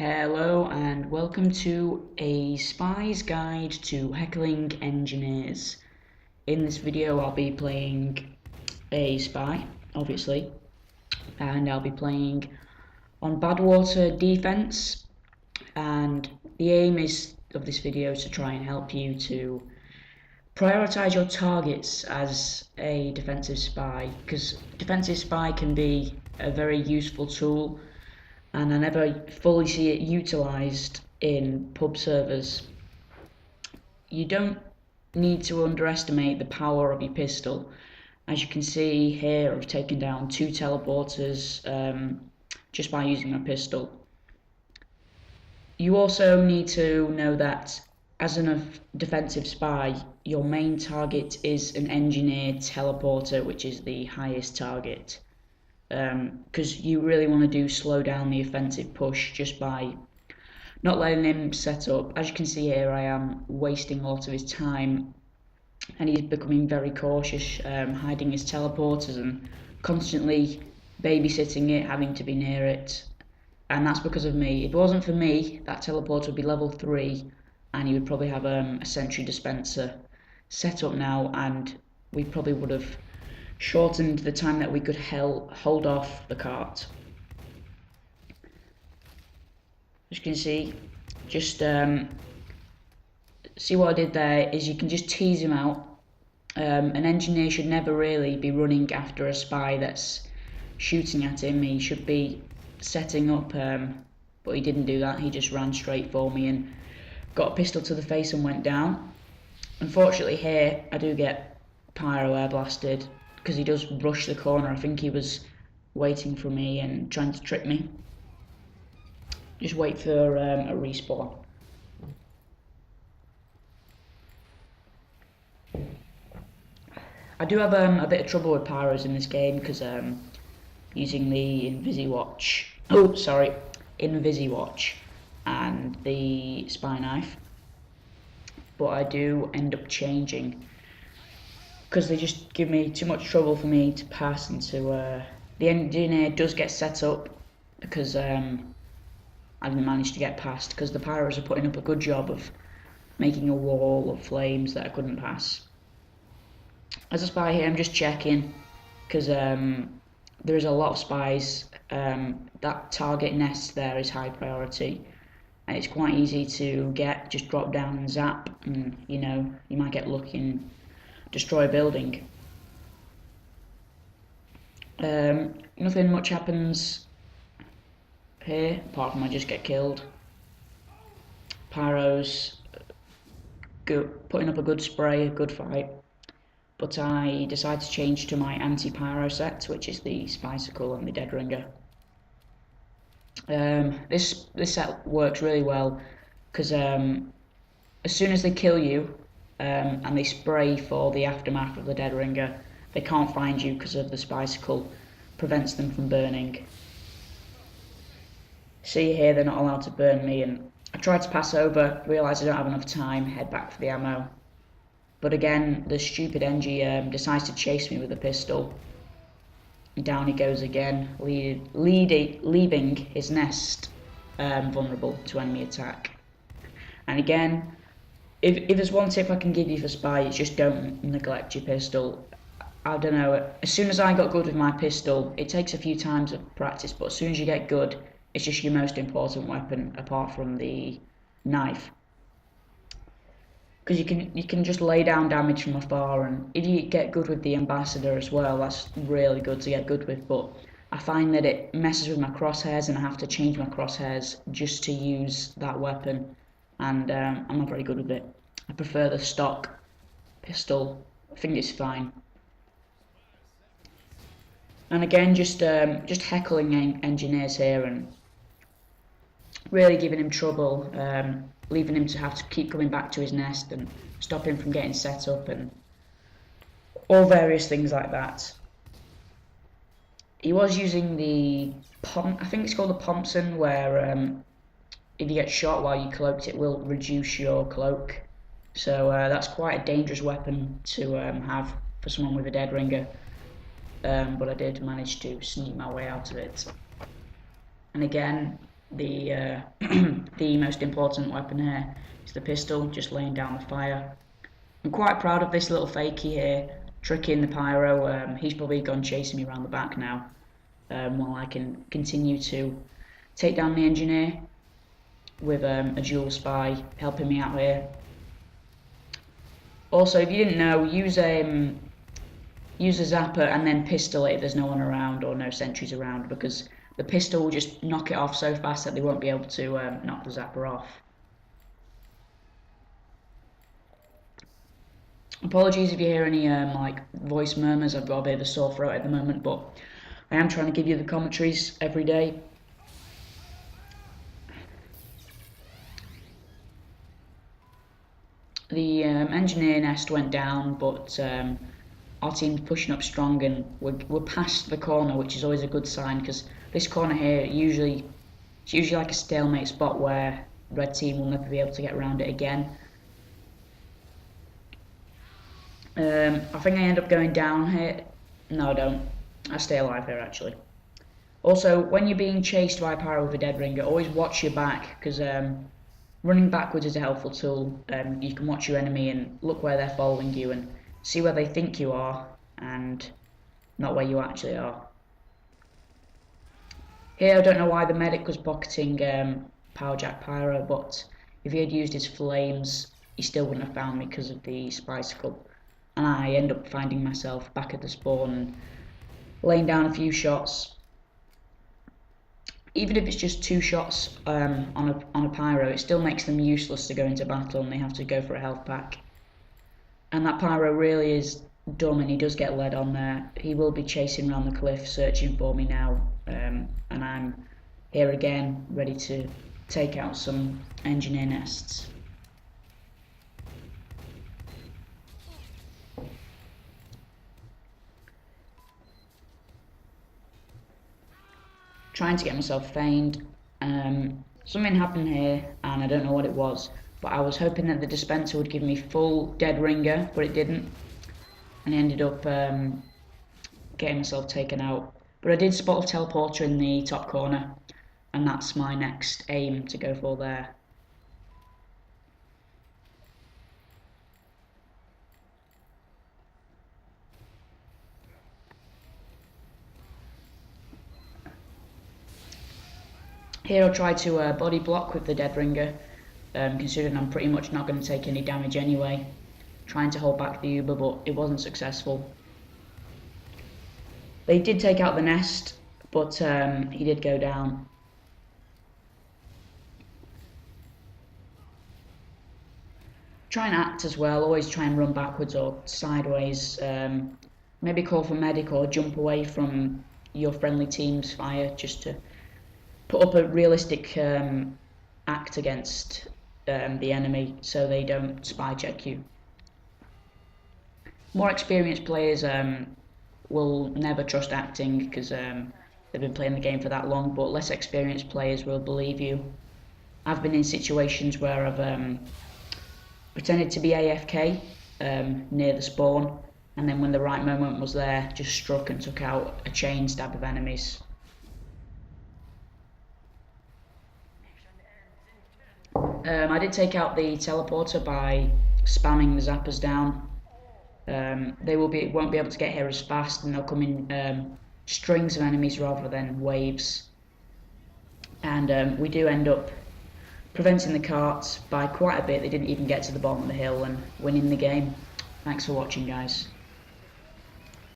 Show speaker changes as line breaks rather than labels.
Hello and welcome to a Spies guide to Heckling engineers. In this video I'll be playing a spy, obviously, and I'll be playing on Badwater defense, and the aim of this video is to try and help you to prioritize your targets as a defensive spy, because defensive spy can be a very useful tool and I never fully see it utilised in pub servers. You don't need to underestimate the power of your pistol. As you can see here, I've taken down 2 teleporters just by using my pistol. You also need to know that as a defensive spy, your main target is an engineer teleporter, which is the highest target. Because you really want to slow down the offensive push just by not letting him set up. As you can see here, I am wasting a lot of his time, and he's becoming very cautious, hiding his teleporters and constantly babysitting it, having to be near it, and that's because of me. If it wasn't for me, that teleporter would be level 3 and he would probably have a sentry dispenser set up now, and we probably would have shortened the time that we could hold off the cart. As you can see, just see what I did there is you can just tease him out. An engineer should never really be running after a spy that's shooting at him. He should be setting up, but he didn't do that. He just ran straight for me and got a pistol to the face and went down. Unfortunately here I do get pyro air blasted, because he does rush the corner. I think he was waiting for me and trying to trick me. Just wait for a respawn. I do have a bit of trouble with pyros in this game because using the Invisiwatch and the spy knife, but I do end up changing, because they just give me too much trouble for me to pass into. The engineer does get set up because I didn't manage to get past, because the pyros are putting up a good job of making a wall of flames that I couldn't pass. As a spy here, I'm just checking, because there is a lot of spies. That target nest there is high priority, and it's quite easy to get. Just drop down and zap, and you might get lucky and destroy a building. Nothing much happens here apart from I just get killed. Pyros putting up a good spray, a good fight, but I decide to change to my anti-pyro set, which is the Spicicle and the Dead Ringer. This set works really well, because as soon as they kill you and they spray for the aftermath of the Dead Ringer, they can't find you because of the Spicicle prevents them from burning. See here, they're not allowed to burn me, and I tried to pass over, realise I don't have enough time, head back for the ammo. But again, the stupid Engie decides to chase me with a pistol. Down he goes again, leaving his nest vulnerable to enemy attack. And again, if there's one tip I can give you for spy, it's just don't neglect your pistol. I don't know, as soon as I got good with my pistol, it takes a few times of practice, but as soon as you get good, it's just your most important weapon apart from the knife. Because you can just lay down damage from afar, and if you get good with the ambassador as well, that's really good to get good with, but I find that it messes with my crosshairs and I have to change my crosshairs just to use that weapon, and I'm not very good with it. I prefer the stock pistol. I think it's fine. And again, just heckling engineers here and really giving him trouble, leaving him to have to keep coming back to his nest and stop him from getting set up and all various things like that. He was using the I think it's called the Thompson, where if you get shot while you cloaked, it will reduce your cloak. So that's quite a dangerous weapon to have for someone with a Dead Ringer. But I did manage to sneak my way out of it. And again, the the most important weapon here is the pistol, just laying down the fire. I'm quite proud of this little fakie here, tricking the pyro. He's probably gone chasing me around the back now, while I can continue to take down the engineer with a dual spy helping me out here. Also, if you didn't know, use a zapper and then pistol it if there's no one around or no sentries around, because the pistol will just knock it off so fast that they won't be able to knock the zapper off. Apologies if you hear any like voice murmurs. I've got a bit of a sore throat at the moment, but I am trying to give you the commentaries every day. The engineer nest went down, but our team's pushing up strong, and we're past the corner, which is always a good sign, because this corner here it's usually like a stalemate spot where red team will never be able to get around it again. I think I end up going down here. No, I don't. I stay alive here, actually. Also, when you're being chased by a pyro with a dead ringer, always watch your back, because running backwards is a helpful tool. You can watch your enemy and look where they're following you and see where they think you are and not where you actually are. Here, I don't know why the medic was pocketing Power Jack Pyro, but if he had used his flames, he still wouldn't have found me because of the Spicicle. And I end up finding myself back at the spawn and laying down a few shots. Even if it's just 2 shots on a pyro, it still makes them useless to go into battle, and they have to go for a health pack. And that pyro really is dumb, and he does get led on there. He will be chasing around the cliff, searching for me now, and I'm here again, ready to take out some engineer nests. Trying to get myself feigned. Something happened here, and I don't know what it was, but I was hoping that the dispenser would give me full dead ringer, but it didn't, and I ended up getting myself taken out. But I did spot a teleporter in the top corner, and that's my next aim to go for there. Here I'll try to body block with the dead ringer, considering I'm pretty much not going to take any damage anyway. Trying to hold back the Uber, but it wasn't successful. They did take out the nest, but he did go down. Try and act as well, always try and run backwards or sideways. Maybe call for medic or jump away from your friendly team's fire, just to put up a realistic act against the enemy so they don't spy check you. More experienced players will never trust acting because they've been playing the game for that long, but less experienced players will believe you. I've been in situations where I've pretended to be AFK near the spawn, and then when the right moment was there, just struck and took out a chain stab of enemies. I did take out the teleporter by spamming the zappers down. They won't be able to get here as fast, and they'll come in strings of enemies rather than waves. And we do end up preventing the carts by quite a bit. They didn't even get to the bottom of the hill and winning the game. Thanks for watching, guys.